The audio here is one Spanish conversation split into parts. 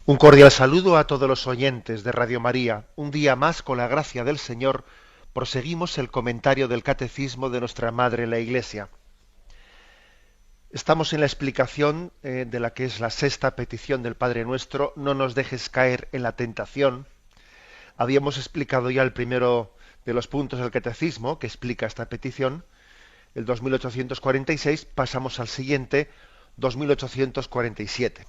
Un cordial saludo a todos los oyentes de Radio María. Un día más, con la gracia del Señor, proseguimos el comentario del Catecismo de nuestra Madre la Iglesia. Estamos en la explicación de la que es la sexta petición del Padre Nuestro: no nos dejes caer en la tentación. Habíamos explicado ya el primero de los puntos del Catecismo que explica esta petición, el 2846. Pasamos al siguiente, 2847.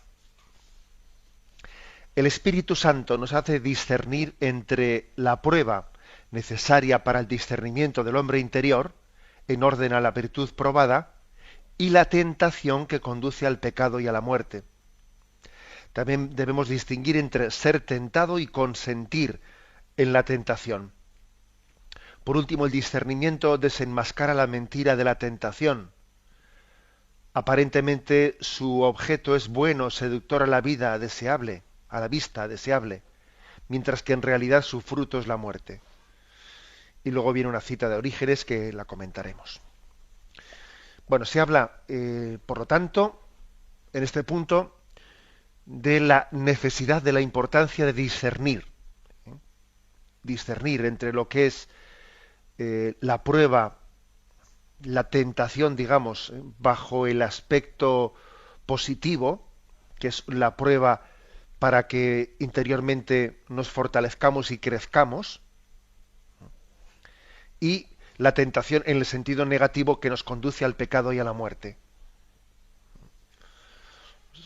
El Espíritu Santo nos hace discernir entre la prueba necesaria para el discernimiento del hombre interior, en orden a la virtud probada, y la tentación que conduce al pecado y a la muerte. También debemos distinguir entre ser tentado y consentir en la tentación. Por último, el discernimiento desenmascara la mentira de la tentación. Aparentemente su objeto es bueno, seductor a la vida, deseable, a la vista, deseable, mientras que en realidad su fruto es la muerte. Y luego viene una cita de Orígenes que la comentaremos. Bueno, se habla, por lo tanto, en este punto, de la necesidad, de la importancia de discernir, ¿eh? Discernir entre lo que es la prueba, la tentación, digamos, bajo el aspecto positivo, que es la prueba para que interiormente nos fortalezcamos y crezcamos, y la tentación en el sentido negativo, que nos conduce al pecado y a la muerte.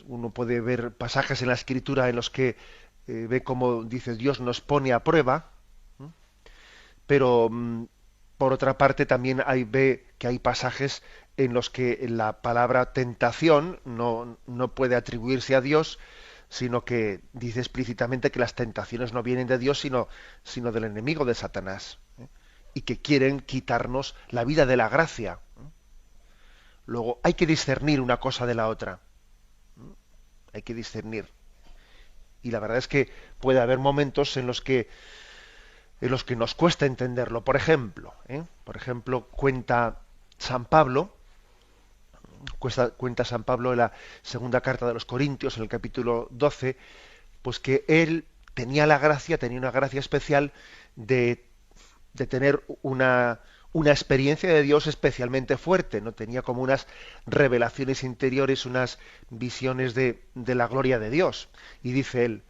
Uno puede ver pasajes en la Escritura en los que ve cómo dice Dios nos pone a prueba, ¿no? Pero por otra parte también ve que hay pasajes en los que la palabra tentación no puede atribuirse a Dios, sino que dice explícitamente que las tentaciones no vienen de Dios, sino del enemigo, de Satanás, ¿eh? Y que quieren quitarnos la vida de la gracia. Luego hay que discernir una cosa de la otra. Hay que discernir. Y la verdad es que puede haber momentos en los que nos cuesta entenderlo. Por ejemplo, cuenta San Pablo, cuenta San Pablo en la segunda carta de los Corintios, en el capítulo 12, pues que él tenía una gracia especial de tener una experiencia de Dios especialmente fuerte, ¿no? Tenía como unas revelaciones interiores, unas visiones de la gloria de Dios. Y dice él: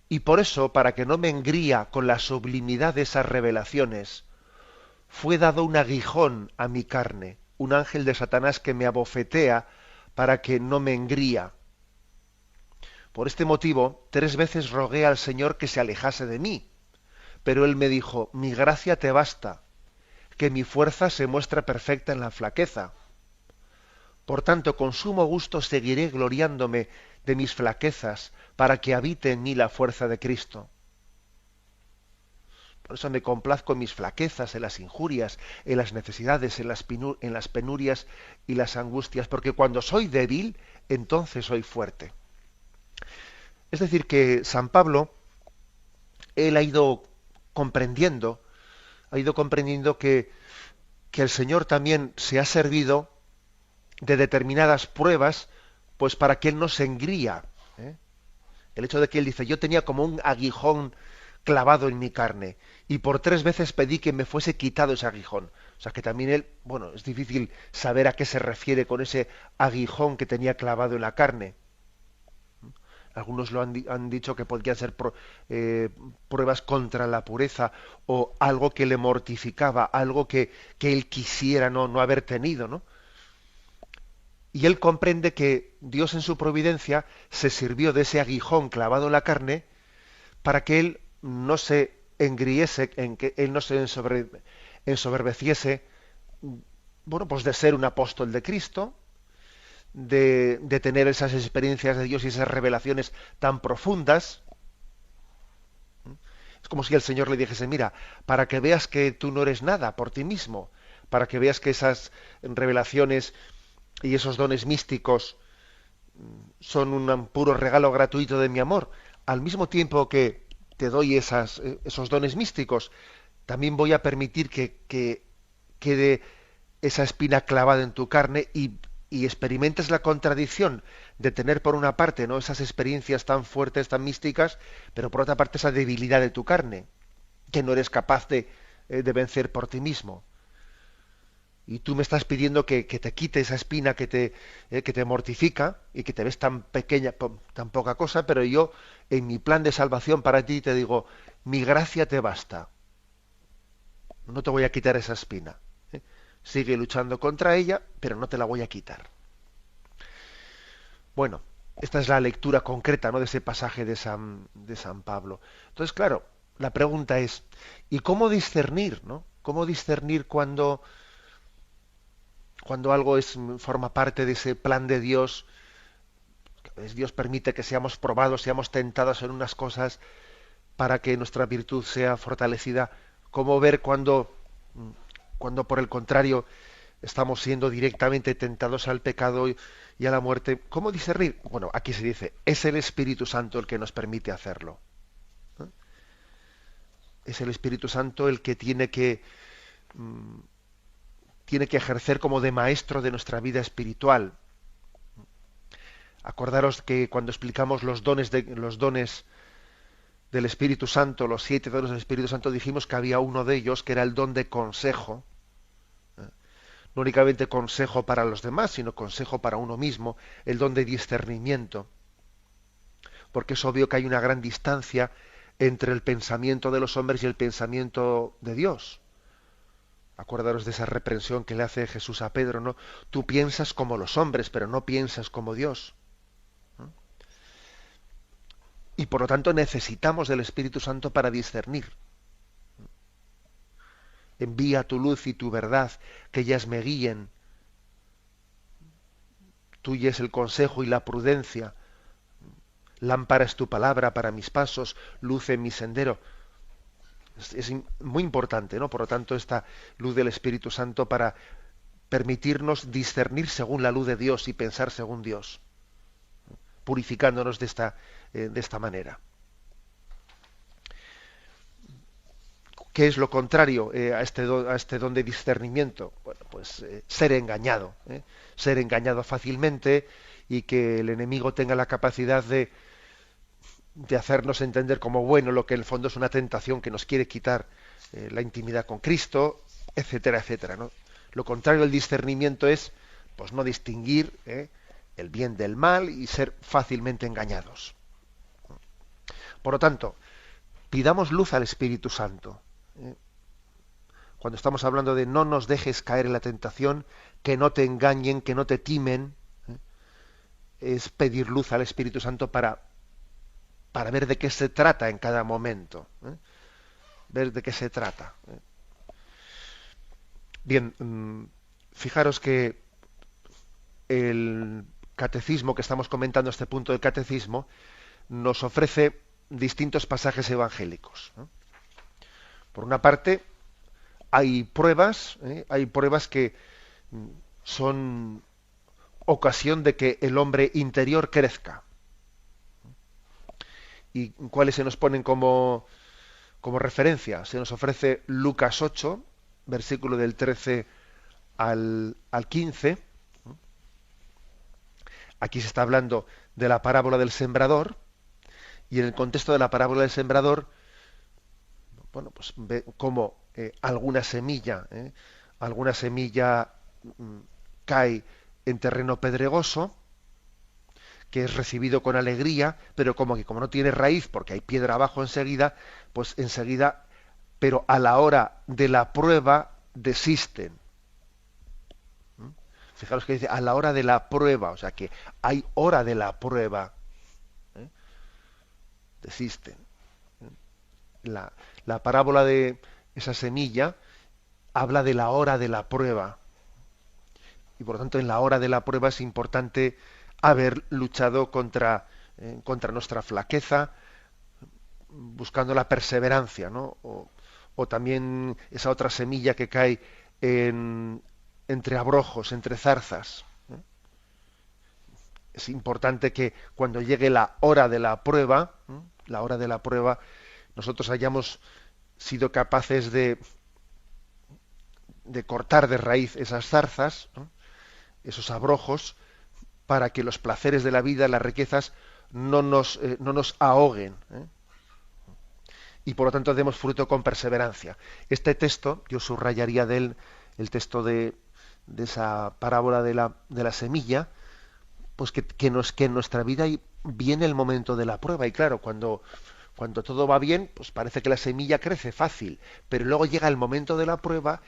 y por eso, para que no me engría con la sublimidad de esas revelaciones, fue dado un aguijón a mi carne, un ángel de Satanás que me abofetea para que no me engría. Por este motivo, 3 veces rogué al Señor que se alejase de mí, pero él me dijo: mi gracia te basta, que mi fuerza se muestra perfecta en la flaqueza. Por tanto, con sumo gusto seguiré gloriándome de mis flaquezas, para que habite en mí la fuerza de Cristo. Por eso me complazco en mis flaquezas, en las injurias, en las necesidades, en las penurias y las angustias, porque cuando soy débil, entonces soy fuerte. Es decir, que San Pablo, él ha ido comprendiendo que el Señor también se ha servido de determinadas pruebas, pues para que él no se engría, ¿eh? El hecho de que él dice: yo tenía como un aguijón clavado en mi carne, y por 3 veces pedí que me fuese quitado ese aguijón. O sea que también él, bueno, es difícil saber a qué se refiere con ese aguijón que tenía clavado en la carne. Algunos han dicho que podrían ser pruebas contra la pureza, o algo que le mortificaba, algo que él quisiera no haber tenido, ¿no? Y él comprende que Dios en su providencia se sirvió de ese aguijón clavado en la carne para que él no se engriese, en que él no se ensoberbeciese, bueno, pues de ser un apóstol de Cristo, de tener esas experiencias de Dios y esas revelaciones tan profundas. Es como si el Señor le dijese: mira, para que veas que tú no eres nada por ti mismo, para que veas que esas revelaciones y esos dones místicos son un puro regalo gratuito de mi amor, al mismo tiempo que te doy esos dones místicos, también voy a permitir que quede esa espina clavada en tu carne, y y experimentes la contradicción de tener por una parte, ¿no?, esas experiencias tan fuertes, tan místicas, pero por otra parte esa debilidad de tu carne, que no eres capaz de vencer por ti mismo. Y tú me estás pidiendo que te quite esa espina que te mortifica y que te ves tan pequeña, tan poca cosa, pero yo en mi plan de salvación para ti te digo, mi gracia te basta. No te voy a quitar esa espina. Sigue luchando contra ella, pero no te la voy a quitar. Bueno, esta es la lectura concreta, ¿no?, de ese pasaje de San Pablo. Entonces, claro, la pregunta es, ¿y cómo discernir, ¿no? ¿Cómo discernir cuando algo forma parte de ese plan de Dios? Dios permite que seamos probados, seamos tentados en unas cosas para que nuestra virtud sea fortalecida. ¿Cómo ver cuando por el contrario estamos siendo directamente tentados al pecado y a la muerte? ¿Cómo discernir? Bueno, aquí se dice, es el Espíritu Santo el que nos permite hacerlo. ¿Eh? Es el Espíritu Santo el que tiene que ejercer como de maestro de nuestra vida espiritual. Acordaros que cuando explicamos los dones del Espíritu Santo, los 7 dones del Espíritu Santo, dijimos que había uno de ellos que era el don de consejo. No únicamente consejo para los demás, sino consejo para uno mismo, el don de discernimiento. Porque es obvio que hay una gran distancia entre el pensamiento de los hombres y el pensamiento de Dios. Acordaros de esa reprensión que le hace Jesús a Pedro, ¿no? Tú piensas como los hombres, pero no piensas como Dios. Y por lo tanto necesitamos del Espíritu Santo para discernir. Envía tu luz y tu verdad, que ellas me guíen. Tuya es el consejo y la prudencia. Lámpara es tu palabra para mis pasos, luz en mi sendero. Es muy importante, ¿no? Por lo tanto, esta luz del Espíritu Santo para permitirnos discernir según la luz de Dios y pensar según Dios, purificándonos de esta manera. ¿Qué es lo contrario a este don de discernimiento? Bueno, pues ser engañado, ser engañado fácilmente y que el enemigo tenga la capacidad de hacernos entender como bueno lo que en el fondo es una tentación que nos quiere quitar la intimidad con Cristo, etcétera, etcétera, ¿no? Lo contrario del discernimiento es pues no distinguir el bien del mal y ser fácilmente engañados. Por lo tanto, pidamos luz al Espíritu Santo. Cuando estamos hablando de no nos dejes caer en la tentación, que no te engañen, que no te timen, es pedir luz al Espíritu Santo para ver de qué se trata en cada momento, ver de qué se trata. Bien, fijaros que el catecismo que estamos comentando, este punto del catecismo, nos ofrece distintos pasajes evangélicos. Por una parte, hay pruebas que son ocasión de que el hombre interior crezca. ¿Y cuáles se nos ponen como referencia? Se nos ofrece Lucas 8, versículo del 13 al 15. Aquí se está hablando de la parábola del sembrador, y en el contexto de la parábola del sembrador, bueno, pues ve cómo alguna semilla cae en terreno pedregoso, que es recibido con alegría, pero como no tiene raíz, porque hay piedra abajo enseguida, pues enseguida, pero a la hora de la prueba desisten. Fijaros que dice a la hora de la prueba, o sea que hay hora de la prueba. Desisten. La parábola de esa semilla habla de la hora de la prueba. Y por lo tanto en la hora de la prueba es importante haber luchado contra nuestra flaqueza, buscando la perseverancia, ¿no? O también esa otra semilla que cae entre abrojos, entre zarzas. Es importante que cuando llegue la hora de la prueba, nosotros hayamos sido capaces de cortar de raíz esas zarzas, ¿no? esos abrojos, para que los placeres de la vida, las riquezas, no nos ahoguen, ¿eh? Y por lo tanto demos fruto con perseverancia. Este texto, yo subrayaría de él el texto de esa parábola de la semilla, pues que en nuestra vida viene el momento de la prueba. Y claro, cuando todo va bien, pues parece que la semilla crece fácil, pero luego llega el momento de la prueba,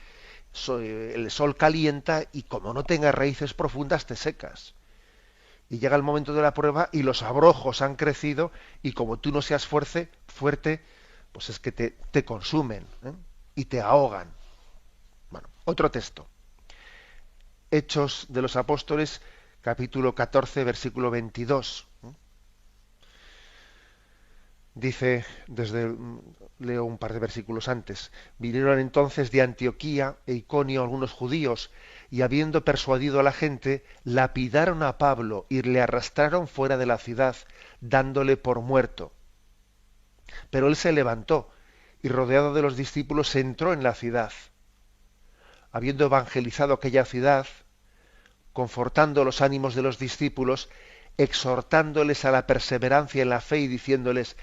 el sol calienta y como no tengas raíces profundas te secas. Y llega el momento de la prueba y los abrojos han crecido y como tú no seas fuerte, pues es que te consumen, ¿eh? Y te ahogan. Bueno, otro texto. Hechos de los Apóstoles, capítulo 14, versículo 22. Dice, leo un par de versículos antes, vinieron entonces de Antioquía e Iconio algunos judíos, y habiendo persuadido a la gente, lapidaron a Pablo y le arrastraron fuera de la ciudad, dándole por muerto. Pero él se levantó y rodeado de los discípulos entró en la ciudad. Habiendo evangelizado aquella ciudad, confortando los ánimos de los discípulos, exhortándoles a la perseverancia en la fe y diciéndoles: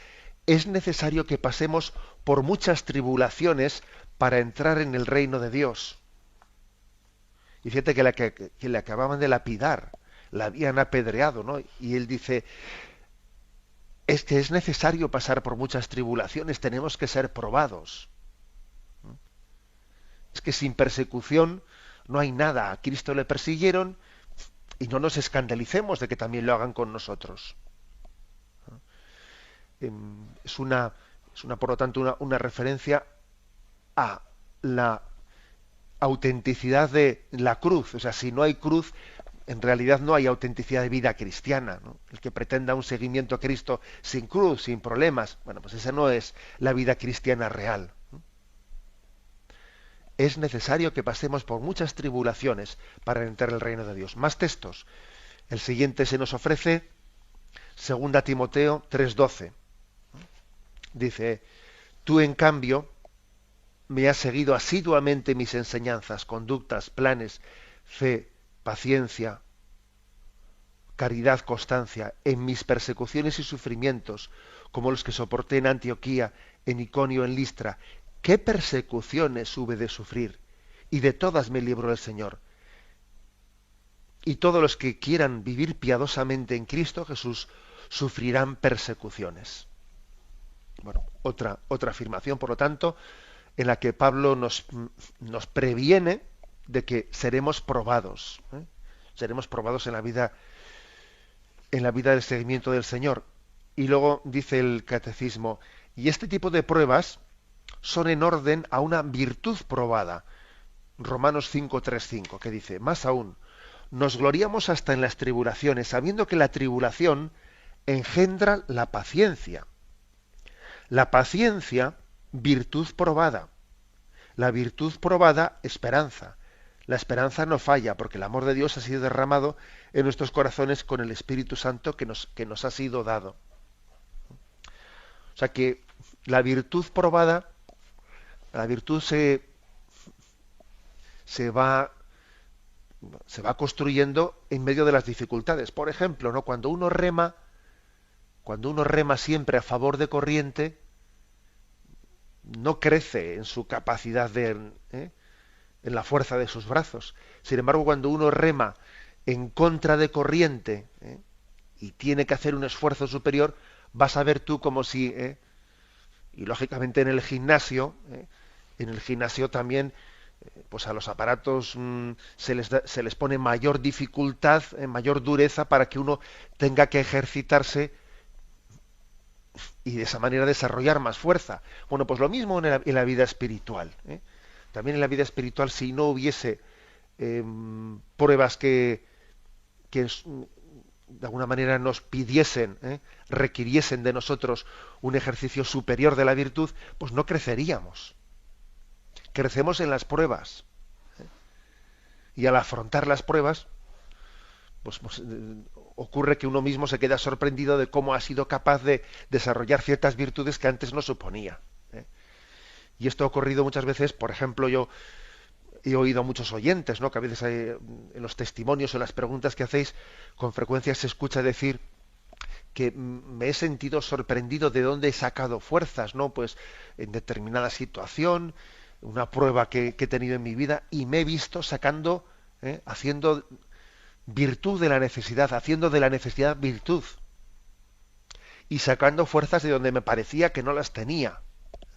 es necesario que pasemos por muchas tribulaciones para entrar en el reino de Dios. Y fíjate que le acababan de lapidar, la habían apedreado, ¿no? Y él dice, es que es necesario pasar por muchas tribulaciones, tenemos que ser probados. Es que sin persecución no hay nada. A Cristo le persiguieron y no nos escandalicemos de que también lo hagan con nosotros. Es una, por lo tanto, una referencia a la autenticidad de la cruz. O sea, si no hay cruz, en realidad no hay autenticidad de vida cristiana, ¿no? El que pretenda un seguimiento a Cristo sin cruz, sin problemas, bueno, pues esa no es la vida cristiana real. Es necesario que pasemos por muchas tribulaciones para entrar en el reino de Dios. Más textos. El siguiente se nos ofrece, 2 Timoteo 3:12. Dice, tú en cambio me has seguido asiduamente mis enseñanzas, conductas, planes, fe, paciencia, caridad, constancia, en mis persecuciones y sufrimientos, como los que soporté en Antioquía, en Iconio, en Listra. ¿Qué persecuciones hube de sufrir? Y de todas me libró el Señor. Y todos los que quieran vivir piadosamente en Cristo Jesús sufrirán persecuciones. Bueno, otra afirmación, por lo tanto, en la que Pablo nos previene de que seremos probados, ¿eh? Seremos probados en la vida del seguimiento del Señor. Y luego dice el catecismo, y este tipo de pruebas son en orden a una virtud probada. Romanos 5:3-5, que dice, más aún, nos gloriamos hasta en las tribulaciones, sabiendo que la tribulación engendra la paciencia. La paciencia, virtud probada. La virtud probada, esperanza. La esperanza no falla, porque el amor de Dios ha sido derramado en nuestros corazones con el Espíritu Santo que nos ha sido dado. O sea que la virtud probada, la virtud se va construyendo en medio de las dificultades. Por ejemplo, ¿no? Cuando uno rema siempre a favor de corriente, no crece en su capacidad en la fuerza de sus brazos. Sin embargo, cuando uno rema en contra de corriente, y tiene que hacer un esfuerzo superior, vas a ver tú como si, y lógicamente en el gimnasio también, pues a los aparatos se les pone mayor dificultad, mayor dureza para que uno tenga que ejercitarse y de esa manera desarrollar más fuerza. Bueno, pues lo mismo en la vida espiritual. También en la vida espiritual, si no hubiese pruebas que de alguna manera nos pidiesen, requiriesen de nosotros un ejercicio superior de la virtud, pues no creceríamos. Crecemos en las pruebas. Y al afrontar las pruebas, pues ocurre que uno mismo se queda sorprendido de cómo ha sido capaz de desarrollar ciertas virtudes que antes no suponía. Y esto ha ocurrido muchas veces. Por ejemplo, yo he oído a muchos oyentes, ¿no? Que a veces en los testimonios o en las preguntas que hacéis, con frecuencia se escucha decir que me he sentido sorprendido de dónde he sacado fuerzas, ¿no? Pues en determinada situación, una prueba que he tenido en mi vida, y me he visto sacando, haciendo virtud de la necesidad, haciendo de la necesidad virtud, y sacando fuerzas de donde me parecía que no las tenía.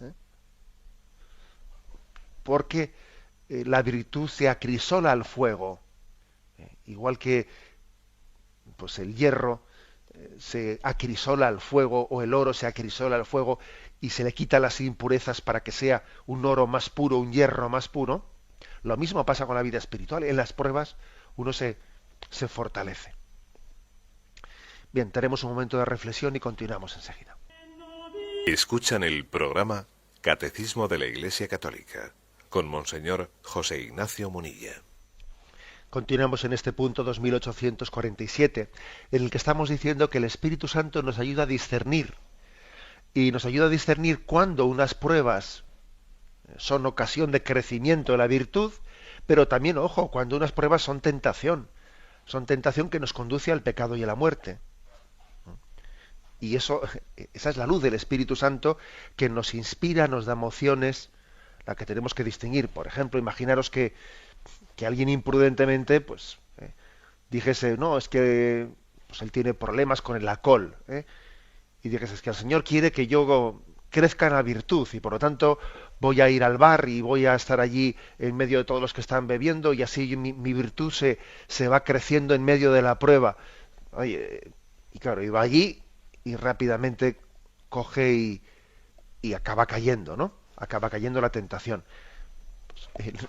¿Eh? Porque la virtud se acrisola al fuego, igual que pues el hierro se acrisola al fuego, o el oro se acrisola al fuego y se le quita las impurezas para que sea un oro más puro, un hierro más puro. Lo mismo pasa con la vida espiritual. En las pruebas uno se fortalece. Bien, tenemos un momento de reflexión y continuamos enseguida. Escuchan el programa Catecismo de la Iglesia Católica con Monseñor José Ignacio Munilla. Continuamos en este punto 2847, en el que estamos diciendo que el Espíritu Santo nos ayuda a discernir, y nos ayuda a discernir cuando unas pruebas son ocasión de crecimiento de la virtud, pero también, ojo, cuando unas pruebas son tentación que nos conduce al pecado y a la muerte. Y esa es la luz del Espíritu Santo que nos inspira, nos da emociones, la que tenemos que distinguir. Por ejemplo, imaginaros que alguien imprudentemente, pues, dijese, no, es que pues, él tiene problemas con el alcohol, y dijese, es que el Señor quiere que yo crezca en la virtud, y por lo tanto voy a ir al bar y voy a estar allí en medio de todos los que están bebiendo, y así mi virtud se va creciendo en medio de la prueba. Oye, y claro, iba allí y rápidamente coge y acaba cayendo, ¿no? Acaba cayendo la tentación.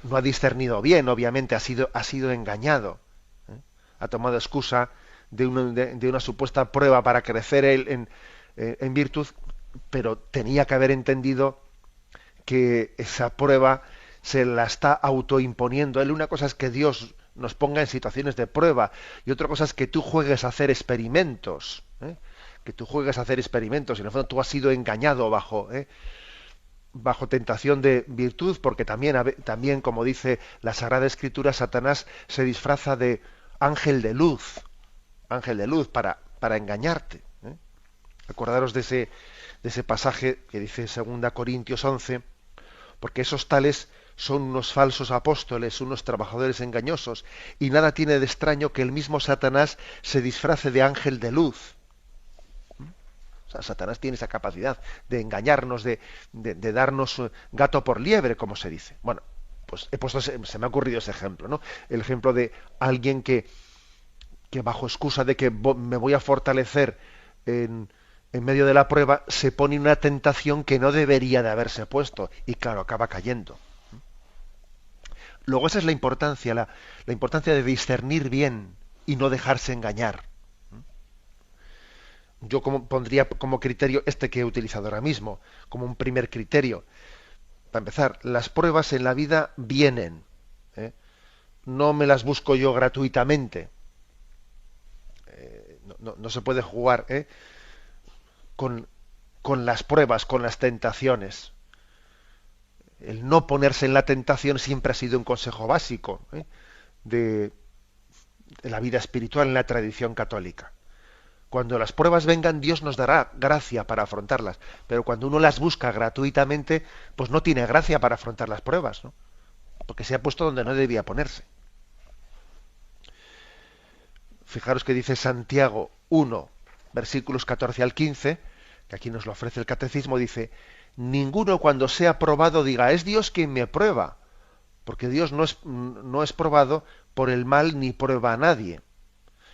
No ha discernido bien, obviamente, ha sido engañado. Ha tomado excusa de una supuesta prueba para crecer en virtud, pero tenía que haber entendido que esa prueba se la está autoimponiendo él. Una cosa es que Dios nos ponga en situaciones de prueba, y otra cosa es que tú juegues a hacer experimentos, que tú juegues a hacer experimentos, y en el fondo tú has sido engañado bajo tentación de virtud, porque también, como dice la Sagrada Escritura, Satanás se disfraza de ángel de luz para engañarte. Acordaros de ese pasaje que dice 2 Corintios 11, porque esos tales son unos falsos apóstoles, unos trabajadores engañosos, y nada tiene de extraño que el mismo Satanás se disfrace de ángel de luz. O sea, Satanás tiene esa capacidad de engañarnos, de darnos gato por liebre, como se dice. Bueno, pues se me ha ocurrido ese ejemplo, ¿no? El ejemplo de alguien que bajo excusa de que me voy a fortalecer en medio de la prueba, se pone una tentación que no debería de haberse puesto, y claro, acaba cayendo. Luego esa es la importancia, la importancia de discernir bien y no dejarse engañar. Yo pondría como criterio este que he utilizado ahora mismo, como un primer criterio. Para empezar, las pruebas en la vida vienen, no me las busco yo gratuitamente. No se puede jugar con las pruebas, con las tentaciones. El no ponerse en la tentación siempre ha sido un consejo básico de la vida espiritual en la tradición católica. Cuando las pruebas vengan, Dios nos dará gracia para afrontarlas, pero cuando uno las busca gratuitamente, pues no tiene gracia para afrontar las pruebas, ¿no? Porque se ha puesto donde no debía ponerse. Fijaros que dice Santiago 1, versículos 14 al 15, que aquí nos lo ofrece el Catecismo, dice: ninguno cuando sea probado diga, es Dios quien me prueba, porque Dios no es probado por el mal ni prueba a nadie,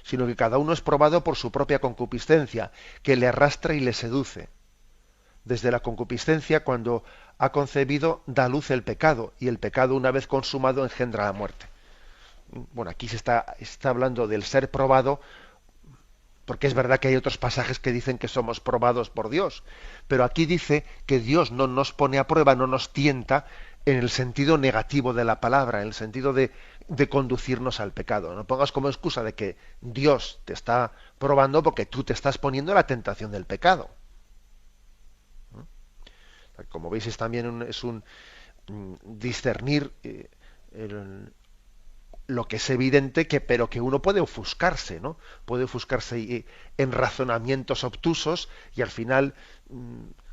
sino que cada uno es probado por su propia concupiscencia, que le arrastra y le seduce. Desde la concupiscencia, cuando ha concebido, da luz el pecado, y el pecado, una vez consumado, engendra la muerte. Bueno, aquí se está hablando del ser probado, porque es verdad que hay otros pasajes que dicen que somos probados por Dios, pero aquí dice que Dios no nos pone a prueba, no nos tienta en el sentido negativo de la palabra, en el sentido de conducirnos al pecado. No pongas como excusa de que Dios te está probando porque tú te estás poniendo a la tentación del pecado. Como veis, es también es un discernir lo que es evidente pero que uno puede ofuscarse, ¿no? Puede ofuscarse en razonamientos obtusos y al final,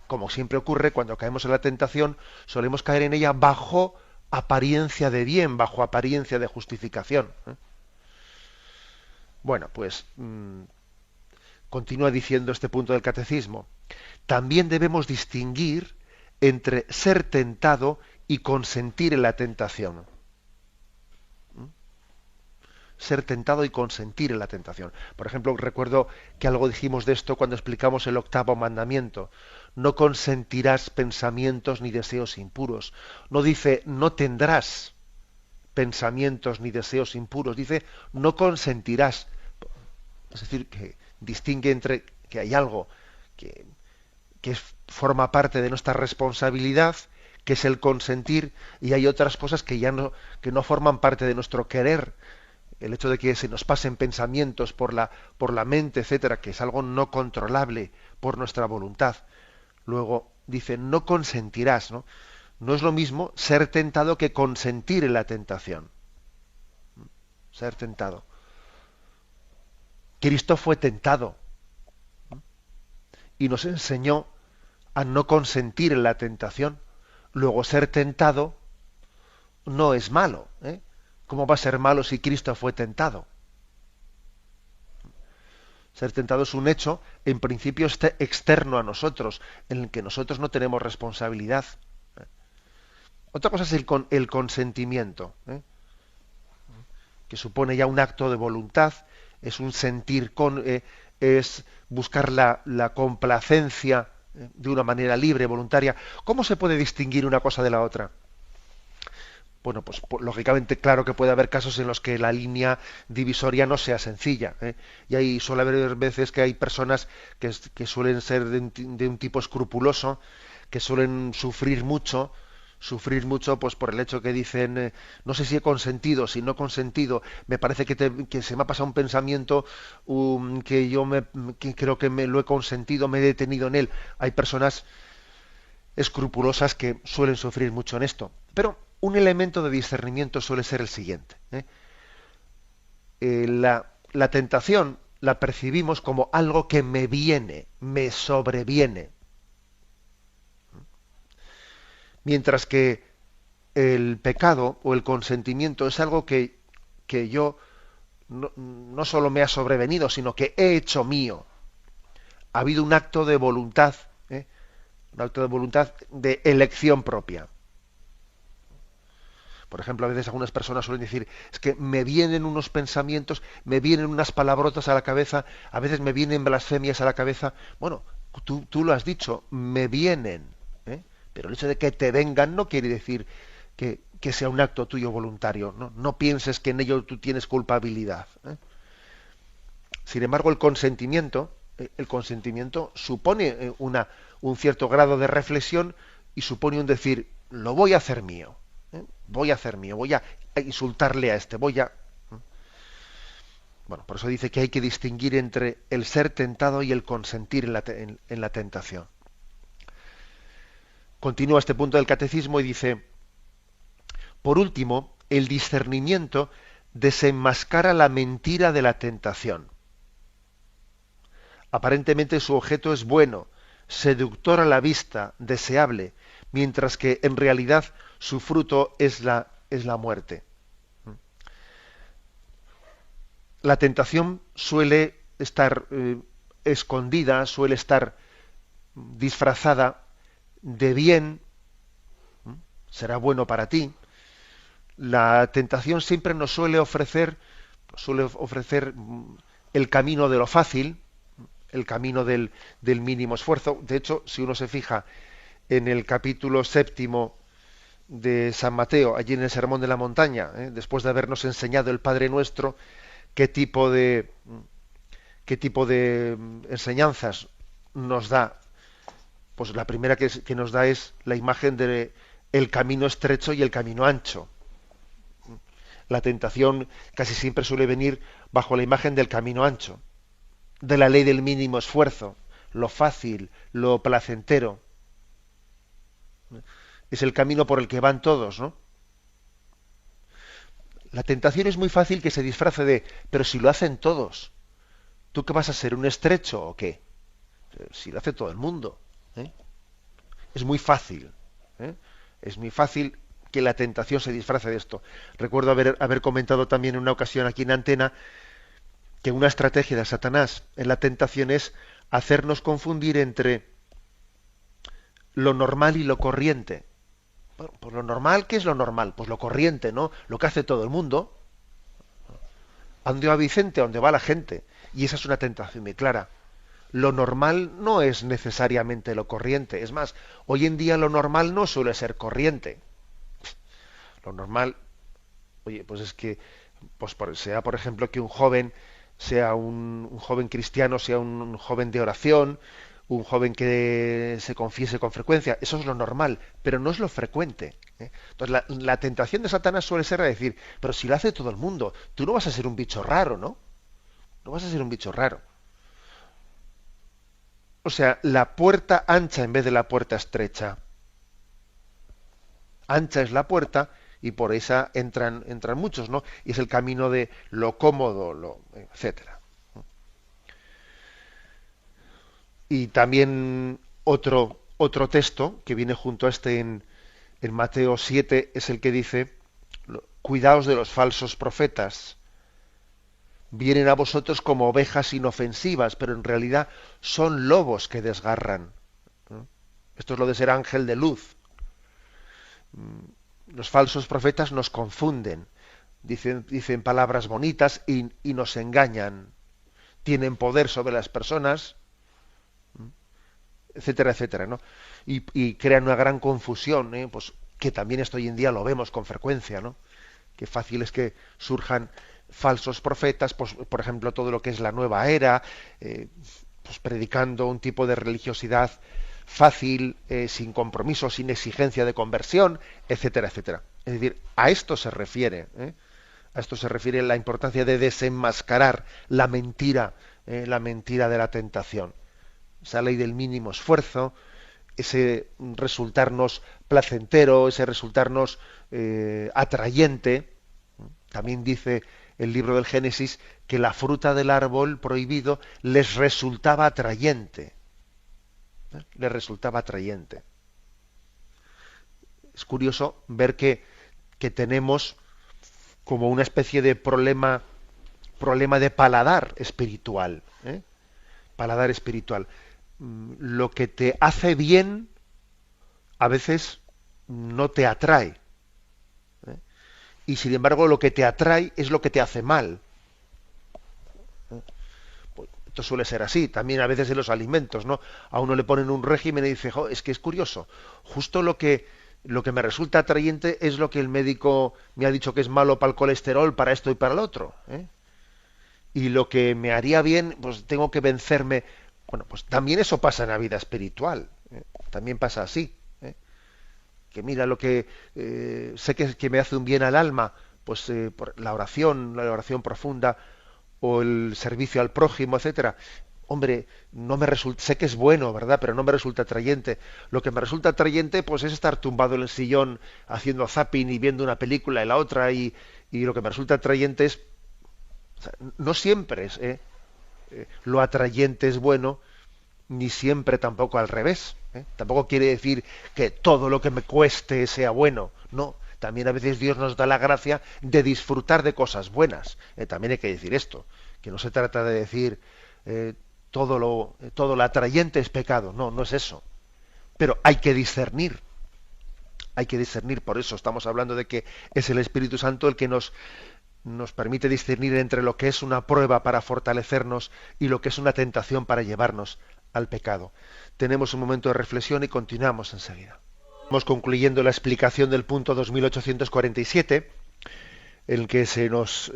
como siempre ocurre, cuando caemos en la tentación, solemos caer en ella bajo apariencia de bien, bajo apariencia de justificación, ¿eh? Bueno, pues continúa diciendo este punto del catecismo. También debemos distinguir entre ser tentado y consentir en la tentación. Ser tentado y consentir en la tentación. Por ejemplo, recuerdo que algo dijimos de esto cuando explicamos el 8º mandamiento. No consentirás pensamientos ni deseos impuros. No dice no tendrás pensamientos ni deseos impuros. Dice no consentirás. Es decir, que distingue entre que hay algo que forma parte de nuestra responsabilidad, que es el consentir, y hay otras cosas que que no forman parte de nuestro querer. El hecho de que se nos pasen pensamientos por la mente, etcétera, que es algo no controlable por nuestra voluntad. Luego dice, no consentirás, ¿no? No es lo mismo ser tentado que consentir en la tentación. Ser tentado. Cristo fue tentado y nos enseñó a no consentir en la tentación. Luego, ser tentado no es malo, ¿eh? ¿Cómo va a ser malo si Cristo fue tentado? Ser tentado es un hecho, en principio, externo a nosotros, en el que nosotros no tenemos responsabilidad. Otra cosa es el consentimiento, ¿eh? Que supone ya un acto de voluntad, es un sentir, es buscar la complacencia de una manera libre, voluntaria. ¿Cómo se puede distinguir una cosa de la otra? Bueno, pues lógicamente, claro que puede haber casos en los que la línea divisoria no sea sencilla, ¿eh? Y ahí suele haber veces que hay personas que suelen ser de un tipo escrupuloso, que suelen sufrir mucho pues por el hecho que dicen, no sé si he consentido, si no he consentido, me parece que se me ha pasado un pensamiento que creo que me lo he consentido, me he detenido en él. Hay personas escrupulosas que suelen sufrir mucho en esto. Pero un elemento de discernimiento suele ser el siguiente, ¿eh? La tentación la percibimos como algo que me viene, me sobreviene. Mientras que el pecado o el consentimiento es algo que yo no solo me ha sobrevenido, sino que he hecho mío. Ha habido un acto de voluntad, ¿eh? Un acto de voluntad de elección propia. Por ejemplo, a veces algunas personas suelen decir, es que me vienen unos pensamientos, me vienen unas palabrotas a la cabeza, a veces me vienen blasfemias a la cabeza. Bueno, tú lo has dicho, me vienen, ¿eh? Pero el hecho de que te vengan no quiere decir que sea un acto tuyo voluntario. No pienses que en ello tú tienes culpabilidad, ¿eh? Sin embargo, el consentimiento supone un cierto grado de reflexión y supone un decir, lo voy a hacer mío. Voy a hacer mío, voy a insultarle a este, Bueno, por eso dice que hay que distinguir entre el ser tentado y el consentir en la tentación. Continúa este punto del catecismo y dice, por último, el discernimiento desenmascara la mentira de la tentación. Aparentemente su objeto es bueno, seductor a la vista, deseable, mientras que en realidad su fruto es la muerte. La tentación suele estar escondida, suele estar disfrazada de bien, será bueno para ti. La tentación siempre nos suele ofrecer el camino de lo fácil, el camino del mínimo esfuerzo. De hecho, si uno se fija en el capítulo 7 de San Mateo, allí en el Sermón de la Montaña, después de habernos enseñado el Padre Nuestro, qué tipo de enseñanzas nos da. Pues la primera que nos da es la imagen de el camino estrecho y el camino ancho. La tentación casi siempre suele venir bajo la imagen del camino ancho, de la ley del mínimo esfuerzo, lo fácil, lo placentero. Es el camino por el que van todos, ¿no? La tentación es muy fácil que se disfrace de, pero si lo hacen todos, ¿tú qué vas a ser, un estrecho o qué? Si lo hace todo el mundo. ¿Eh? Es muy fácil. ¿Eh? Es muy fácil que la tentación se disfrace de esto. Recuerdo haber comentado también en una ocasión aquí en Antena que una estrategia de Satanás en la tentación es hacernos confundir entre lo normal y lo corriente. Bueno, pues lo normal, ¿qué es lo normal? Pues lo corriente, ¿no? Lo que hace todo el mundo. ¿A dónde va Vicente? ¿A dónde va la gente? Y esa es una tentación muy clara. Lo normal no es necesariamente lo corriente. Es más, hoy en día lo normal no suele ser corriente. Lo normal, oye, pues es que, pues sea por ejemplo que un joven sea un joven cristiano, sea un joven de oración, un joven que se confiese con frecuencia, eso es lo normal, pero no es lo frecuente. ¿Eh? Entonces la tentación de Satanás suele ser a decir, pero si lo hace todo el mundo, tú no vas a ser un bicho raro, ¿no? No vas a ser un bicho raro. O sea, la puerta ancha en vez de la puerta estrecha. Ancha es la puerta y por esa entran muchos, ¿no? Y es el camino de lo cómodo, etcétera. Y también otro texto que viene junto a este en Mateo 7 es el que dice, cuidaos de los falsos profetas. Vienen a vosotros como ovejas inofensivas, pero en realidad son lobos que desgarran. ¿No? Esto es lo de ser ángel de luz. Los falsos profetas nos confunden, dicen palabras bonitas y nos engañan. Tienen poder sobre las personas, etcétera, etcétera, ¿no? Y crean una gran confusión, ¿eh? Pues que también esto hoy en día lo vemos con frecuencia, ¿no? Qué fácil es que surjan falsos profetas, pues, por ejemplo, todo lo que es la nueva era, pues predicando un tipo de religiosidad fácil, sin compromiso, sin exigencia de conversión, etcétera, etcétera. Es decir, a esto se refiere, ¿eh? A esto se refiere la importancia de desenmascarar la mentira de la tentación. Esa ley del mínimo esfuerzo, ese resultarnos placentero, ese resultarnos atrayente. También dice el libro del Génesis que la fruta del árbol prohibido les resultaba atrayente. Les resultaba atrayente. Es curioso ver que tenemos como una especie de problema de paladar espiritual. Paladar espiritual. Lo que te hace bien a veces no te atrae. Y sin embargo lo que te atrae es lo que te hace mal. Esto suele ser así, también a veces en los alimentos, ¿no? A uno le ponen un régimen y dice, es que es curioso, justo lo que me resulta atrayente es lo que el médico me ha dicho que es malo para el colesterol, para esto y para el otro. Y lo que me haría bien, pues tengo que vencerme. Bueno, pues también eso pasa en la vida espiritual, también pasa así. Que mira lo que sé que me hace un bien al alma, pues por la oración profunda, o el servicio al prójimo, etcétera. Hombre, no me resulta, sé que es bueno, ¿verdad? Pero no me resulta atrayente. Lo que me resulta atrayente, pues es estar tumbado en el sillón haciendo zapping y viendo una película y la otra, y lo que me resulta atrayente es, o sea, no siempre es, lo atrayente es bueno, ni siempre tampoco al revés. Tampoco quiere decir que todo lo que me cueste sea bueno. No, también a veces Dios nos da la gracia de disfrutar de cosas buenas. También hay que decir esto, que no se trata de decir todo lo atrayente es pecado. No, no es eso. Pero hay que discernir. Hay que discernir, por eso estamos hablando de que es el Espíritu Santo el que nos permite discernir entre lo que es una prueba para fortalecernos y lo que es una tentación para llevarnos al pecado. Tenemos un momento de reflexión y continuamos enseguida. Estamos concluyendo la explicación del punto 2847, en el que se nos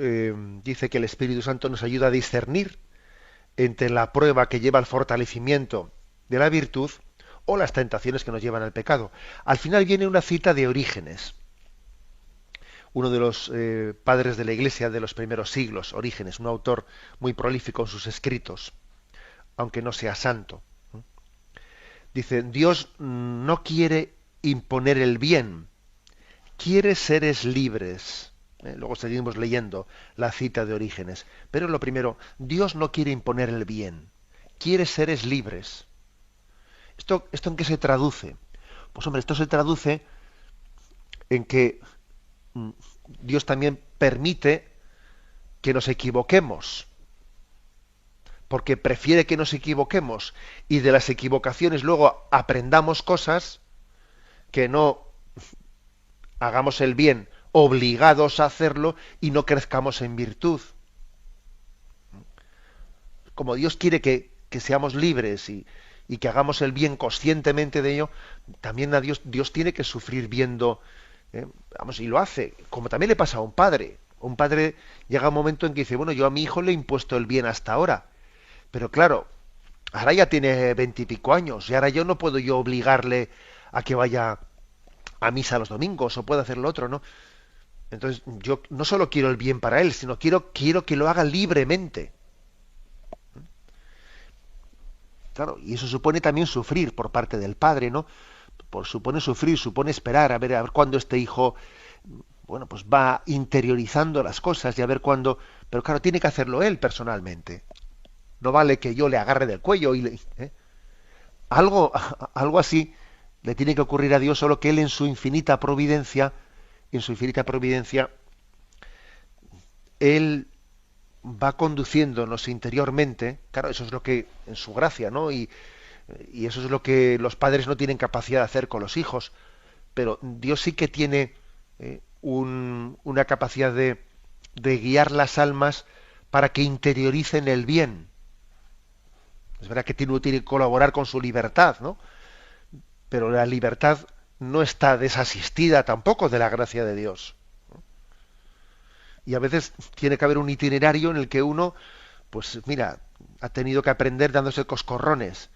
dice que el Espíritu Santo nos ayuda a discernir entre la prueba que lleva al fortalecimiento de la virtud o las tentaciones que nos llevan al pecado. Al final viene una cita de Orígenes, uno de los padres de la Iglesia de los primeros siglos, Orígenes, un autor muy prolífico en sus escritos, aunque no sea santo. Dice, Dios no quiere imponer el bien, quiere seres libres. Luego seguimos leyendo la cita de Orígenes. Pero lo primero, Dios no quiere imponer el bien, quiere seres libres. ¿Esto en qué se traduce? Pues hombre, esto se traduce en que mm, Dios también permite que nos equivoquemos, porque prefiere que nos equivoquemos y de las equivocaciones luego aprendamos cosas, que no hagamos el bien obligados a hacerlo y no crezcamos en virtud. Como Dios quiere que seamos libres y que hagamos el bien conscientemente de ello, también a Dios tiene que sufrir viendo, vamos, y lo hace, como también le pasa a un padre. Un padre llega un momento en que dice, bueno, yo a mi hijo le he impuesto el bien hasta ahora, pero claro, ahora ya tiene 20 y pico años y ahora yo no puedo yo obligarle a que vaya a misa los domingos o pueda hacer lo otro, ¿no? Entonces yo no solo quiero el bien para él, sino quiero que lo haga libremente. Claro, y eso supone también sufrir por parte del padre, ¿no? Supone sufrir, supone esperar a ver cuándo este hijo, bueno, pues va interiorizando las cosas y a ver cuándo, pero claro, tiene que hacerlo él personalmente. No vale que yo le agarre del cuello algo, algo así le tiene que ocurrir a Dios, solo que él en su infinita providencia, él va conduciéndonos interiormente. Claro, eso es lo que, en su gracia, ¿no? Y eso es lo que los padres no tienen capacidad de hacer con los hijos. Pero Dios sí que tiene una capacidad de guiar las almas para que interioricen el bien. Es verdad que uno tiene que colaborar con su libertad, ¿no? Pero la libertad no está desasistida tampoco de la gracia de Dios. Y a veces tiene que haber un itinerario en el que uno, pues mira, ha tenido que aprender dándose coscorrones.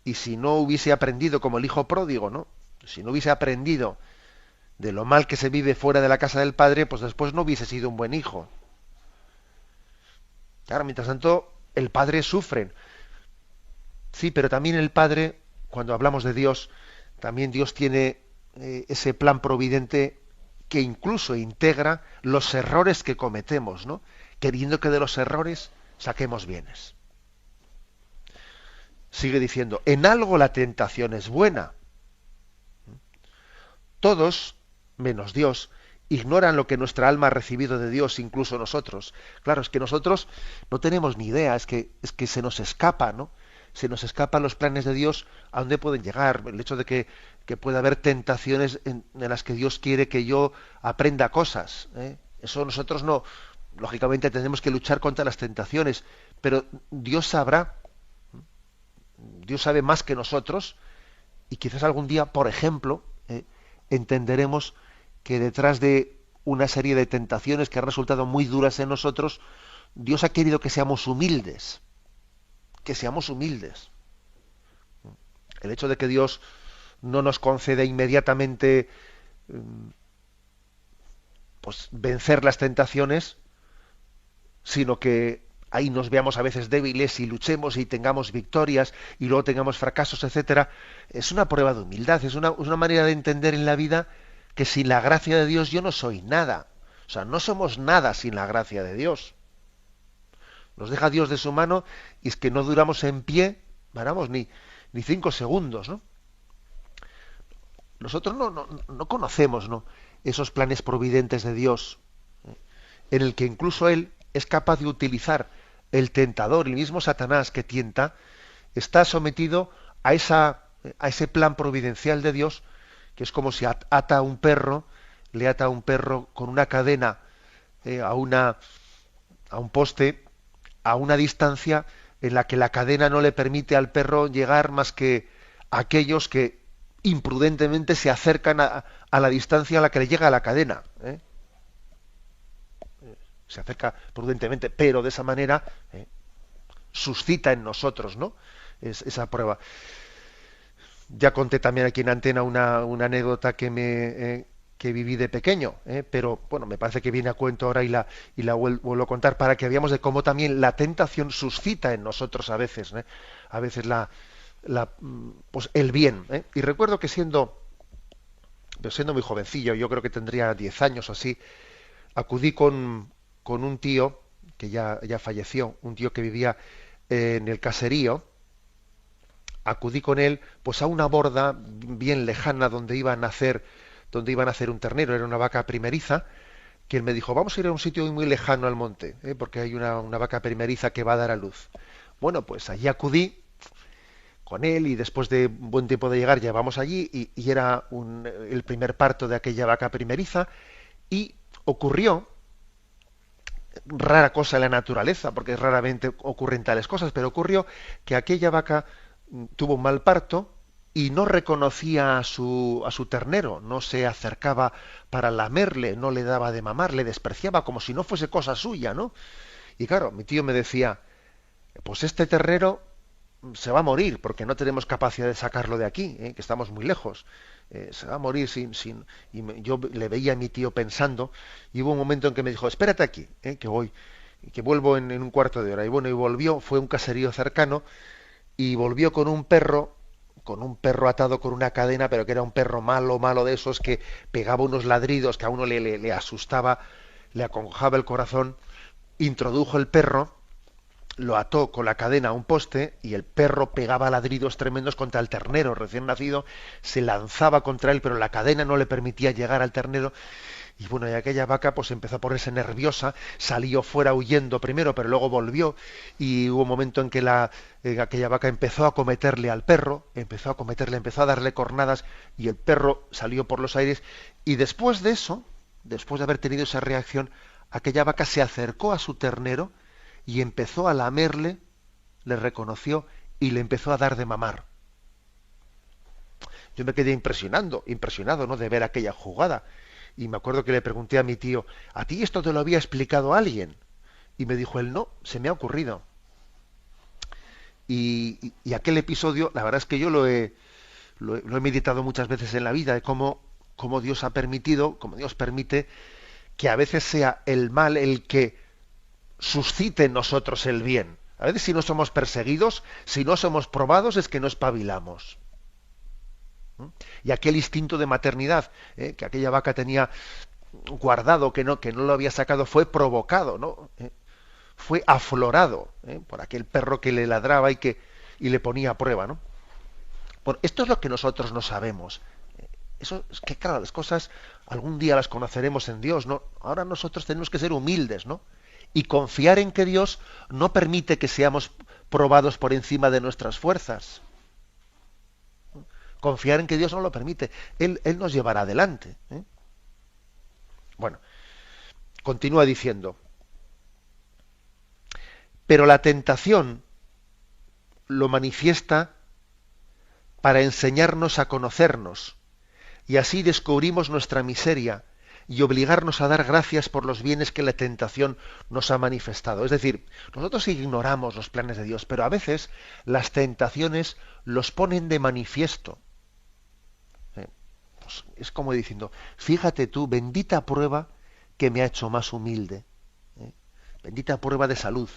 Y si no hubiese aprendido como el hijo pródigo, ¿no? Si no hubiese aprendido de lo mal que se vive fuera de la casa del padre, pues después no hubiese sido un buen hijo. Claro, mientras tanto, el padre sufre. Sí, pero también el padre, cuando hablamos de Dios, también Dios tiene ese plan providente que incluso integra los errores que cometemos, ¿no? Queriendo que de los errores saquemos bienes. Sigue diciendo, en algo la tentación es buena. Todos, menos Dios, ignoran lo que nuestra alma ha recibido de Dios, incluso nosotros. Claro, es que nosotros no tenemos ni idea, es que se nos escapa, ¿no? Se nos escapan los planes de Dios, a dónde pueden llegar. El hecho de que pueda haber tentaciones en las que Dios quiere que yo aprenda cosas, ¿eh? Eso nosotros no, lógicamente tenemos que luchar contra las tentaciones, pero Dios sabrá, Dios sabe más que nosotros, y quizás algún día, por ejemplo, entenderemos que detrás de una serie de tentaciones que han resultado muy duras en nosotros, Dios ha querido que seamos humildes. Que seamos humildes. El hecho de que Dios no nos concede inmediatamente pues vencer las tentaciones, sino que ahí nos veamos a veces débiles y luchemos y tengamos victorias y luego tengamos fracasos, etcétera, es una prueba de humildad, es una manera de entender en la vida que sin la gracia de Dios yo no soy nada. O sea, no somos nada sin la gracia de Dios. Nos deja Dios de su mano y es que no duramos en pie, varamos, ni 5 segundos, ¿no? Nosotros no conocemos, ¿no?, esos planes providentes de Dios, en el que incluso Él es capaz de utilizar el tentador, el mismo Satanás que tienta, está sometido a ese plan providencial de Dios, que es como si ata a un perro, le ata a un perro con una cadena a un poste, a una distancia en la que la cadena no le permite al perro llegar más que a aquellos que imprudentemente se acercan a la distancia a la que le llega la cadena, ¿eh? Se acerca prudentemente, pero de esa manera suscita en nosotros, ¿no?, esa prueba. Ya conté también aquí en Antena una anécdota que viví de pequeño, pero bueno, me parece que viene a cuento ahora y la vuelvo a contar para que veamos de cómo también la tentación suscita en nosotros a veces, a veces pues el bien. Y recuerdo que siendo muy jovencillo, yo creo que tendría 10 años o así, acudí con un tío que ya falleció, un tío que vivía en el caserío. Acudí con él pues a una borda bien lejana donde iban a hacer un ternero, era una vaca primeriza, que él me dijo, vamos a ir a un sitio muy lejano al monte, porque hay una vaca primeriza que va a dar a luz. Bueno, pues allí acudí con él y después de un buen tiempo de llegar llevamos allí y era el primer parto de aquella vaca primeriza y ocurrió rara cosa en la naturaleza, porque raramente ocurren tales cosas, pero ocurrió que aquella vaca tuvo un mal parto y no reconocía a su ternero, no se acercaba para lamerle, no le daba de mamar, le despreciaba como si no fuese cosa suya, ¿no? Y claro, mi tío me decía, pues este ternero se va a morir porque no tenemos capacidad de sacarlo de aquí, que estamos muy lejos. Se va a morir sin... Yo le veía a mi tío pensando y hubo un momento en que me dijo, espérate aquí, que voy, que vuelvo en un cuarto de hora. Y bueno, y volvió, fue a un caserío cercano y volvió con un perro atado con una cadena, pero que era un perro malo, malo de esos que pegaba unos ladridos que a uno le asustaba, le acongojaba el corazón. Introdujo el perro, lo ató con la cadena a un poste y el perro pegaba ladridos tremendos contra el ternero recién nacido, se lanzaba contra él, pero la cadena no le permitía llegar al ternero. Y bueno, y aquella vaca pues empezó a ponerse nerviosa, salió fuera huyendo primero, pero luego volvió y hubo un momento en que aquella vaca empezó a acometerle al perro, empezó a darle cornadas y el perro salió por los aires y después de eso, después de haber tenido esa reacción, aquella vaca se acercó a su ternero y empezó a lamerle, le reconoció y le empezó a dar de mamar. Yo me quedé impresionado, ¿no?, de ver aquella jugada. Y me acuerdo que le pregunté a mi tío, ¿a ti esto te lo había explicado alguien? Y me dijo él, no, se me ha ocurrido. Y aquel episodio, la verdad es que yo lo he meditado muchas veces en la vida, de cómo Dios ha permitido, cómo Dios permite que a veces sea el mal el que suscite en nosotros el bien. A veces si no somos perseguidos, si no somos probados, es que no espabilamos. Y aquel instinto de maternidad que aquella vaca tenía guardado, que no lo había sacado, fue provocado, ¿no? Fue aflorado por aquel perro que le ladraba y le ponía a prueba, ¿no? Bueno, esto es lo que nosotros no sabemos. Eso es que, claro, las cosas algún día las conoceremos en Dios, ¿no? Ahora nosotros tenemos que ser humildes, ¿no? Y confiar en que Dios no permite que seamos probados por encima de nuestras fuerzas. Confiar en que Dios no lo permite. Él nos llevará adelante. Bueno, continúa diciendo, pero la tentación lo manifiesta para enseñarnos a conocernos, y así descubrimos nuestra miseria y obligarnos a dar gracias por los bienes que la tentación nos ha manifestado. Es decir, nosotros ignoramos los planes de Dios, pero a veces las tentaciones los ponen de manifiesto. Pues es como diciendo, fíjate tú, bendita prueba que me ha hecho más humilde. Bendita prueba de salud,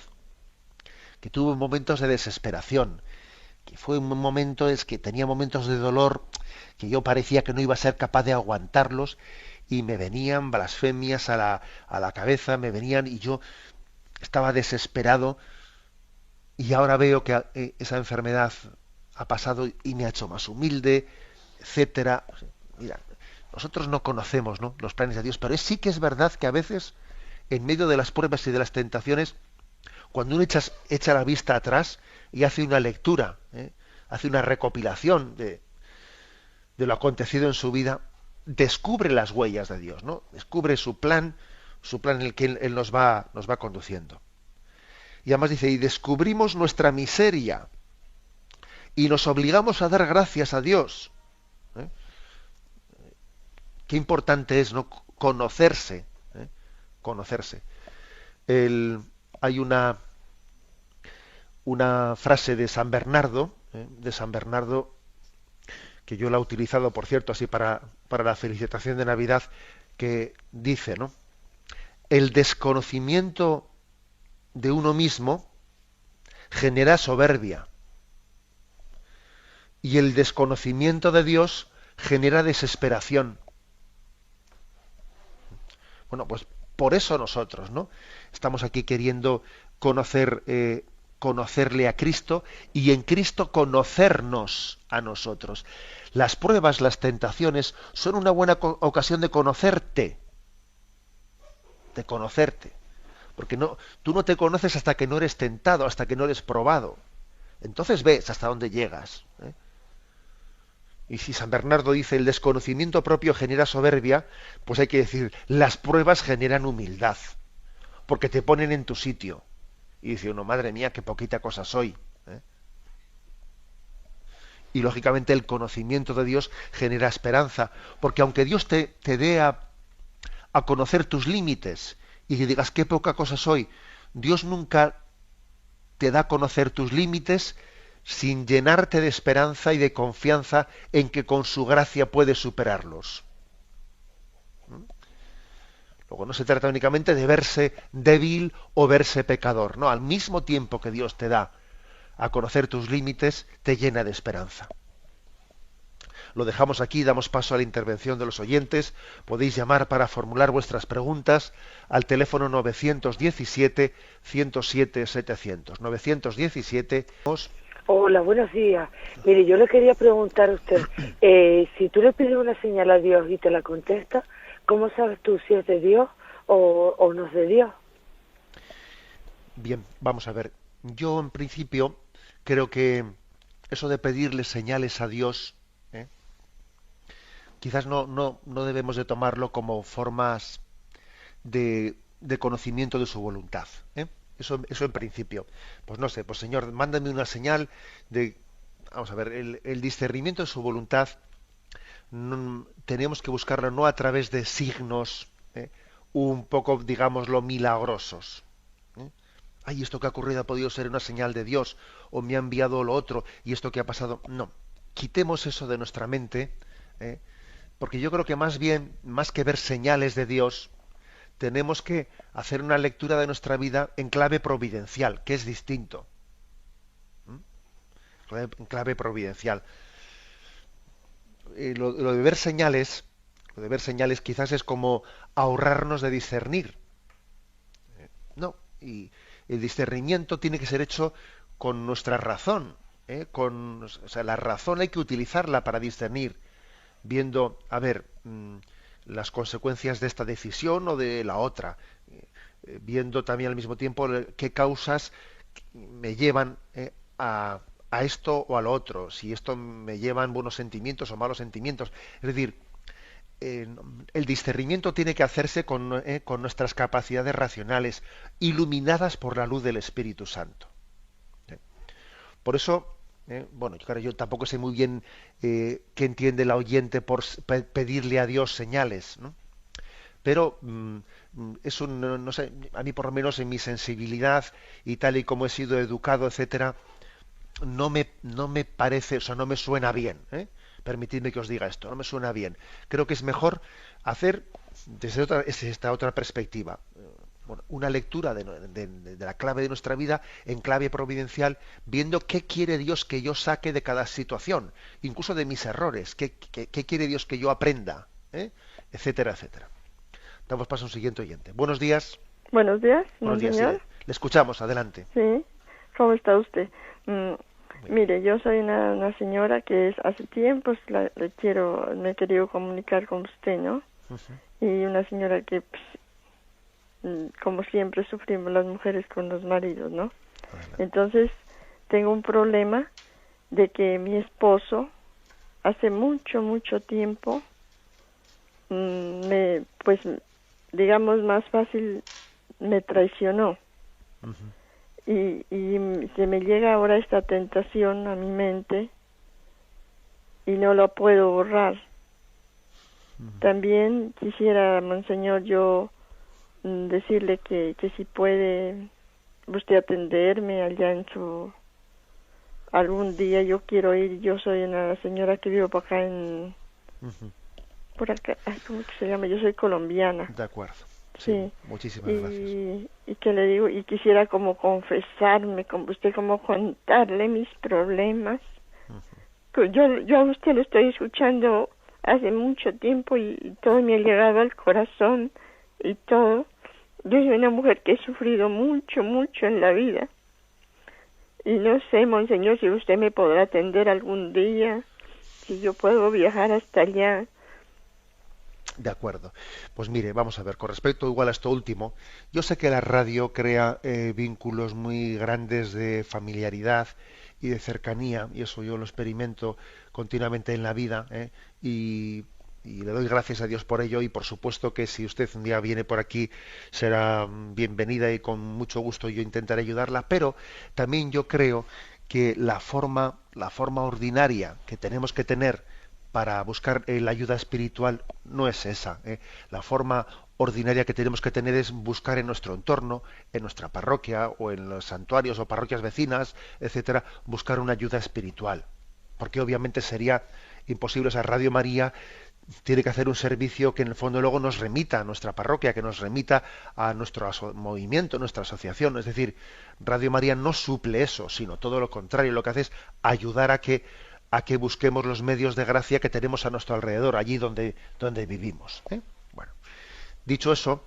que tuve momentos de desesperación, que fue un momento, es que tenía momentos de dolor que yo parecía que no iba a ser capaz de aguantarlos y me venían blasfemias a la cabeza, me venían y yo estaba desesperado y ahora veo que esa enfermedad ha pasado y me ha hecho más humilde, etcétera. Mira, nosotros no conocemos, ¿no?, los planes de Dios, pero sí que es verdad que a veces, en medio de las pruebas y de las tentaciones, cuando uno echa la vista atrás y hace una lectura, hace una recopilación de lo acontecido en su vida, descubre las huellas de Dios, ¿no? Descubre su plan en el que Él nos va conduciendo. Y además dice, y descubrimos nuestra miseria y nos obligamos a dar gracias a Dios. Qué importante es, ¿no?, conocerse. Conocerse. Hay una frase de San Bernardo, que yo la he utilizado, por cierto, así para la felicitación de Navidad, que dice, ¿no?, el desconocimiento de uno mismo genera soberbia y el desconocimiento de Dios genera desesperación. Bueno, pues Por eso nosotros, ¿no?, estamos aquí queriendo conocerle a Cristo y en Cristo conocernos a nosotros. Las pruebas, las tentaciones son una buena ocasión de conocerte, porque tú no te conoces hasta que no eres tentado, hasta que no eres probado. Entonces ves hasta dónde llegas, ¿eh? Y si San Bernardo dice el desconocimiento propio genera soberbia, pues hay que decir las pruebas generan humildad, porque te ponen en tu sitio. Y dice uno, madre mía, qué poquita cosa soy, ¿eh? Y lógicamente el conocimiento de Dios genera esperanza, porque aunque Dios te dé a conocer tus límites y que digas qué poca cosa soy, Dios nunca te da a conocer tus límites sin llenarte de esperanza y de confianza en que con su gracia puedes superarlos. Luego no se trata únicamente de verse débil o verse pecador, no, al mismo tiempo que Dios te da a conocer tus límites, te llena de esperanza. Lo dejamos aquí, damos paso a la intervención de los oyentes. Podéis llamar para formular vuestras preguntas al teléfono 917-107-700. 917. Hola, buenos días. Mire, yo le quería preguntar a usted, si tú le pides una señal a Dios y te la contesta, ¿cómo sabes tú si es de Dios o no es de Dios? Bien, vamos a ver. Yo en principio creo que eso de pedirle señales a Dios, quizás no debemos de tomarlo como formas de conocimiento de su voluntad, ¿eh? Eso en principio. Pues no sé, pues Señor, mándame una señal de... Vamos a ver, el discernimiento de su voluntad tenemos que buscarlo no a través de signos un poco, digámoslo, milagrosos. Ay, esto que ha ocurrido ha podido ser una señal de Dios, o me ha enviado lo otro, y esto que ha pasado... No, quitemos eso de nuestra mente, porque yo creo que más bien, más que ver señales de Dios, tenemos que hacer una lectura de nuestra vida en clave providencial, que es distinto. En clave providencial. Lo de ver señales quizás es como ahorrarnos de discernir. No, y el discernimiento tiene que ser hecho con nuestra razón, o sea, la razón hay que utilizarla para discernir, viendo, a ver, las consecuencias de esta decisión o de la otra, viendo también al mismo tiempo qué causas me llevan a esto o a lo otro, si esto me llevan buenos sentimientos o malos sentimientos. Es decir, el discernimiento tiene que hacerse con nuestras capacidades racionales, iluminadas por la luz del Espíritu Santo. Por eso, bueno, claro, yo tampoco sé muy bien qué entiende la oyente por pedirle a Dios señales, ¿no? Pero es no sé, a mí por lo menos en mi sensibilidad y tal y como he sido educado, etcétera, no me parece, o sea, no me suena bien, Permitidme que os diga esto, no me suena bien. Creo que es mejor hacer desde esta otra perspectiva, bueno, una lectura de la clave de nuestra vida en clave providencial, viendo qué quiere Dios que yo saque de cada situación, incluso de mis errores, qué quiere Dios que yo aprenda, etcétera, etcétera. Damos paso a un siguiente oyente. Buenos días. Buenos días, Buenos días, señor. sí. Le escuchamos, adelante. Sí, ¿cómo está usted? Mire, yo soy una señora que hace tiempos me he querido comunicar con usted, ¿no? Uh-huh. Y una señora que, como siempre, sufrimos las mujeres con los maridos, ¿no? Adelante. Entonces, tengo un problema de que mi esposo, hace mucho tiempo, digamos, más fácil, me traicionó. Uh-huh. Y se me llega ahora esta tentación a mi mente y no la puedo borrar. Uh-huh. También quisiera, monseñor, yo decirle que si puede usted atenderme allá en su... Algún día yo quiero ir, yo soy una señora que vivo por acá en... Uh-huh. Por acá, ¿cómo se llama? Yo soy colombiana. De acuerdo. Sí, muchísimas gracias. Y que le digo, y quisiera como confesarme con usted, como contarle mis problemas. Uh-huh. Yo a usted lo estoy escuchando hace mucho tiempo y todo me ha llegado al corazón y todo. Yo soy una mujer que he sufrido mucho, mucho en la vida. Y no sé, monseñor, si usted me podrá atender algún día, si yo puedo viajar hasta allá. De acuerdo. Pues mire, vamos a ver, con respecto igual a esto último, yo sé que la radio crea vínculos muy grandes de familiaridad y de cercanía, y eso yo lo experimento continuamente en la vida, y le doy gracias a Dios por ello, y por supuesto que si usted un día viene por aquí será bienvenida y con mucho gusto yo intentaré ayudarla, pero también yo creo que la forma ordinaria que tenemos que tener para buscar la ayuda espiritual no es esa. La forma ordinaria que tenemos que tener es buscar en nuestro entorno, en nuestra parroquia o en los santuarios o parroquias vecinas, etcétera, buscar una ayuda espiritual. Porque obviamente sería imposible, o sea, Radio María tiene que hacer un servicio que en el fondo luego nos remita a nuestra parroquia, que nos remita a nuestro movimiento, nuestra asociación. Es decir, Radio María no suple eso, sino todo lo contrario. Lo que hace es ayudar a que busquemos los medios de gracia que tenemos a nuestro alrededor, allí donde vivimos. Bueno, dicho eso,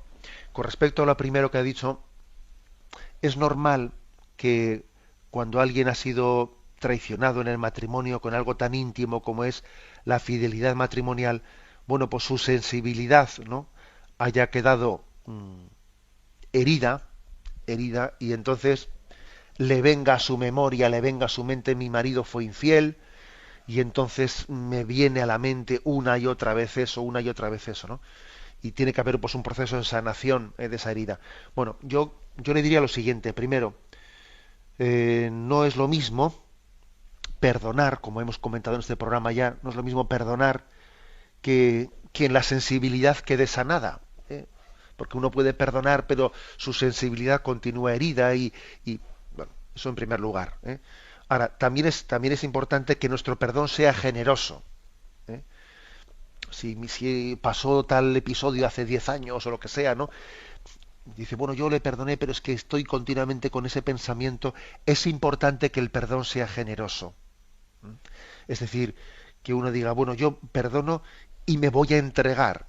con respecto a lo primero que ha dicho, es normal que cuando alguien ha sido traicionado en el matrimonio con algo tan íntimo como es la fidelidad matrimonial, bueno, pues su sensibilidad, ¿no?, haya quedado herida, y entonces le venga a su memoria, le venga a su mente: mi marido fue infiel, y entonces me viene a la mente una y otra vez eso, ¿no? Y tiene que haber pues un proceso de sanación de esa herida. Bueno, yo le diría lo siguiente: primero, no es lo mismo perdonar, como hemos comentado en este programa ya, no es lo mismo perdonar que en la sensibilidad quede sanada, porque uno puede perdonar, pero su sensibilidad continúa herida y bueno, eso en primer lugar. Ahora, también es importante que nuestro perdón sea generoso. Si pasó tal episodio hace 10 años o lo que sea, ¿no? Dice, bueno, yo le perdoné, pero es que estoy continuamente con ese pensamiento. Es importante que el perdón sea generoso. Es decir, que uno diga, bueno, yo perdono y me voy a entregar,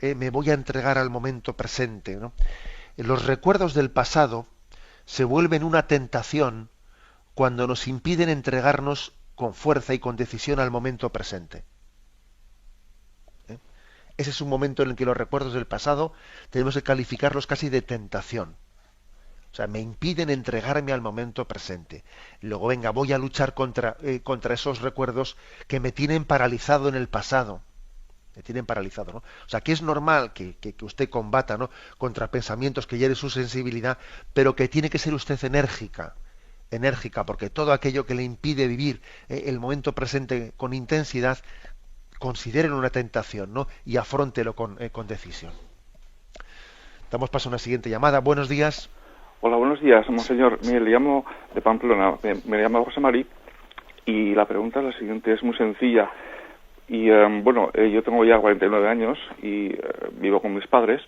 al momento presente, ¿no? Los recuerdos del pasado se vuelven una tentación cuando nos impiden entregarnos con fuerza y con decisión al momento presente. Ese es un momento en el que los recuerdos del pasado tenemos que calificarlos casi de tentación. O sea, me impiden entregarme al momento presente. Luego, venga, voy a luchar contra esos recuerdos que me tienen paralizado en el pasado. Me tienen paralizado, ¿no? O sea, que es normal que usted combata, ¿no?, contra pensamientos que hieren su sensibilidad, pero que tiene que ser usted enérgica, porque todo aquello que le impide vivir el momento presente con intensidad, consideren una tentación, ¿no?, y afróntelo con decisión. Damos paso a una siguiente llamada. Buenos días. Hola, buenos días, monseñor. Mire, le llamo de Pamplona, me llamo José María, y la pregunta es la siguiente, es muy sencilla. Y yo tengo ya 49 años y vivo con mis padres,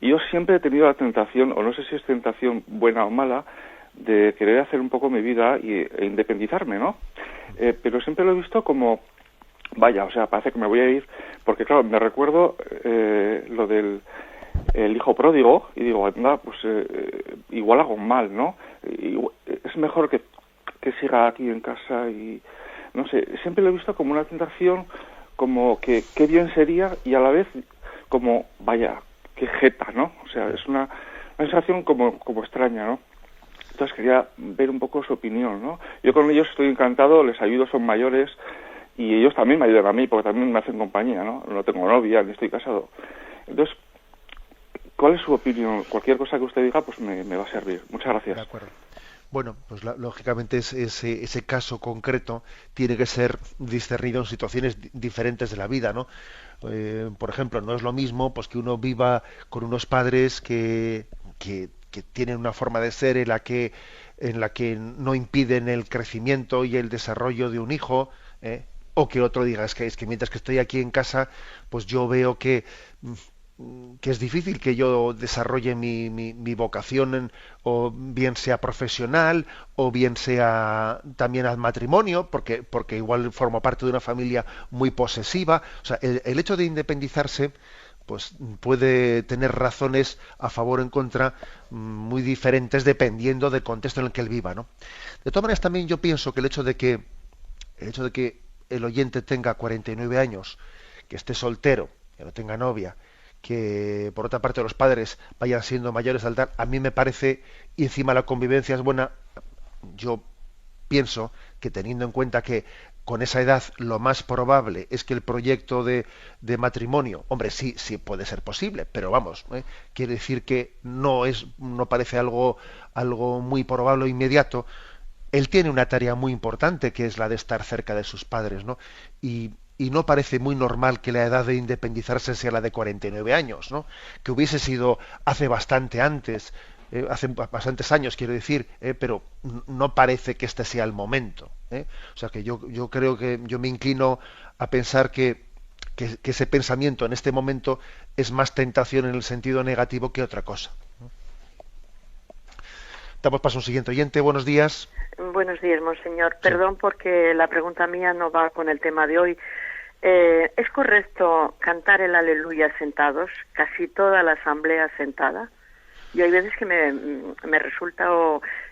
y yo siempre he tenido la tentación, o no sé si es tentación buena o mala, de querer hacer un poco mi vida e independizarme, ¿no? Pero siempre lo he visto como, vaya, o sea, parece que me voy a ir, porque claro, me recuerdo lo del el hijo pródigo, y digo, anda, pues igual hago mal, ¿no? Es mejor que siga aquí en casa, y no sé, siempre lo he visto como una tentación, como que qué bien sería, y a la vez como, vaya, qué jeta, ¿no? O sea, es una sensación como extraña, ¿no? Entonces quería ver un poco su opinión, ¿no? Yo con ellos estoy encantado, les ayudo, son mayores, y ellos también me ayudan a mí, porque también me hacen compañía, ¿no? No tengo novia, ni estoy casado. Entonces, ¿cuál es su opinión? Cualquier cosa que usted diga, pues me va a servir. Muchas gracias. De acuerdo. Bueno, pues lógicamente ese caso concreto tiene que ser discernido en situaciones diferentes de la vida, ¿no? Por ejemplo, no es lo mismo pues que uno viva con unos padres que tienen una forma de ser en la que no impiden el crecimiento y el desarrollo de un hijo, o que otro diga, es que mientras que estoy aquí en casa, pues yo veo que es difícil que yo desarrolle mi vocación, o bien sea profesional, o bien sea también al matrimonio, porque igual formo parte de una familia muy posesiva. O sea, el hecho de independizarse pues puede tener razones a favor o en contra muy diferentes dependiendo del contexto en el que él viva, ¿no? De todas maneras, también yo pienso que el hecho de que el oyente tenga 49 años, que esté soltero, que no tenga novia, que por otra parte los padres vayan siendo mayores al dar, a mí me parece, y encima la convivencia es buena, yo pienso que teniendo en cuenta que con esa edad lo más probable es que el proyecto de matrimonio, hombre, sí puede ser posible, pero vamos, quiere decir que no parece algo muy probable o inmediato. Él tiene una tarea muy importante, que es la de estar cerca de sus padres, ¿no? Y no parece muy normal que la edad de independizarse sea la de 49 años, ¿no? Que hubiese sido hace bastante antes, hace bastantes años, quiero decir, pero no parece que este sea el momento. O sea que yo creo que yo me inclino a pensar que ese pensamiento en este momento es más tentación en el sentido negativo que otra cosa. Damos paso a un siguiente oyente. Buenos días. Buenos días, monseñor. Sí. Perdón porque la pregunta mía no va con el tema de hoy. ¿Es correcto cantar el aleluya sentados? Casi toda la asamblea sentada. Y hay veces que me resulta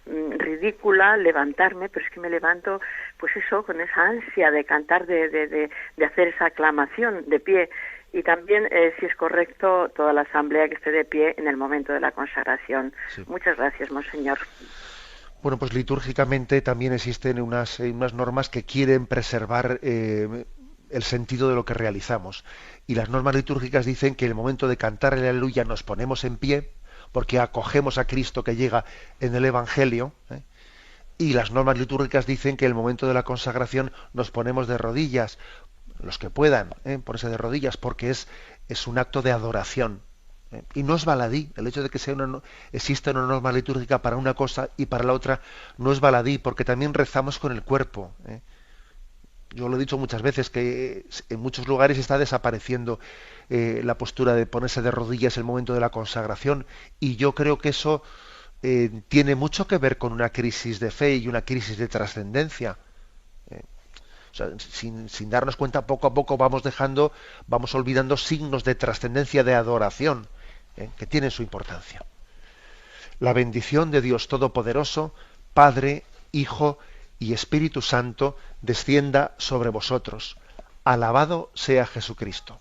ridícula levantarme, pero es que me levanto, pues eso, con esa ansia de cantar, de hacer esa aclamación de pie. Y también, si es correcto, toda la asamblea que esté de pie en el momento de la consagración. Sí. Muchas gracias, monseñor. Bueno, pues litúrgicamente también existen unas normas que quieren preservar el sentido de lo que realizamos. Y las normas litúrgicas dicen que en el momento de cantar el aleluya nos ponemos en pie, porque acogemos a Cristo que llega en el Evangelio, y las normas litúrgicas dicen que en el momento de la consagración nos ponemos de rodillas, los que puedan, ponerse de rodillas, porque es un acto de adoración. Y no es baladí, el hecho de que exista una norma litúrgica para una cosa y para la otra no es baladí, porque también rezamos con el cuerpo. Yo lo he dicho muchas veces, que en muchos lugares está desapareciendo la postura de ponerse de rodillas en el momento de la consagración, y yo creo que eso tiene mucho que ver con una crisis de fe y una crisis de trascendencia. O sea, sin darnos cuenta, poco a poco vamos olvidando signos de trascendencia, de adoración, que tienen su importancia. La bendición de Dios Todopoderoso, Padre, Hijo y Espíritu Santo, descienda sobre vosotros. Alabado sea Jesucristo.